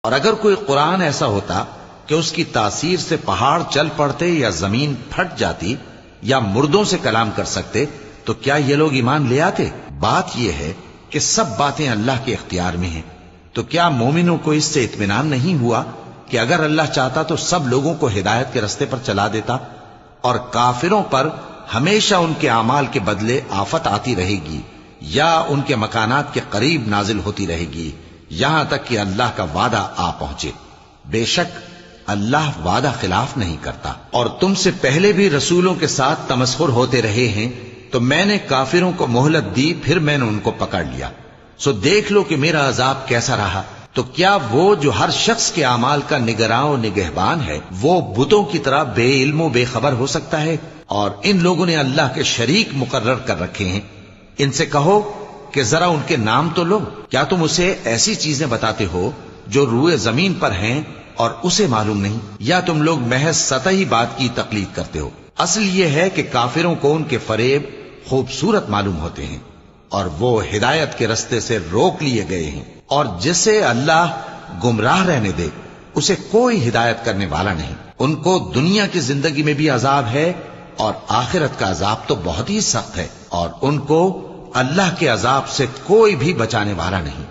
اور اگر کوئی قرآن ایسا ہوتا کہ اس کی تاثیر سے پہاڑ چل پڑتے یا زمین پھٹ جاتی یا مردوں سے کلام کر سکتے تو کیا یہ لوگ ایمان لے آتے؟ بات یہ ہے کہ سب باتیں اللہ کے اختیار میں ہیں، تو کیا مومنوں کو اس سے اطمینان نہیں ہوا کہ اگر اللہ چاہتا تو سب لوگوں کو ہدایت کے رستے پر چلا دیتا؟ اور کافروں پر ہمیشہ ان کے اعمال کے بدلے آفت آتی رہے گی یا ان کے مکانات کے قریب نازل ہوتی رہے گی یہاں تک کہ اللہ کا وعدہ آ پہنچے۔ بے شک اللہ وعدہ خلاف نہیں کرتا۔ اور تم سے پہلے بھی رسولوں کے ساتھ تمسخر ہوتے رہے ہیں، تو میں نے کافروں کو مہلت دی، پھر میں نے ان کو پکڑ لیا، سو دیکھ لو کہ میرا عذاب کیسا رہا۔ تو کیا وہ جو ہر شخص کے اعمال کا نگراں و نگہبان ہے، وہ بتوں کی طرح بے علم و بے خبر ہو سکتا ہے؟ اور ان لوگوں نے اللہ کے شریک مقرر کر رکھے ہیں۔ ان سے کہو کہ ذرا ان کے نام تو لو۔ کیا تم اسے ایسی چیزیں بتاتے ہو جو روئے زمین پر ہیں اور اسے معلوم نہیں، یا تم لوگ محض سطحی بات کی تقلید کرتے ہو؟ اصل یہ ہے کہ کافروں کو ان کے فریب خوبصورت معلوم ہوتے ہیں اور وہ ہدایت کے رستے سے روک لیے گئے ہیں، اور جسے اللہ گمراہ رہنے دے اسے کوئی ہدایت کرنے والا نہیں۔ ان کو دنیا کی زندگی میں بھی عذاب ہے اور آخرت کا عذاب تو بہت ہی سخت ہے، اور ان کو اللہ کے عذاب سے کوئی بھی بچانے والا نہیں۔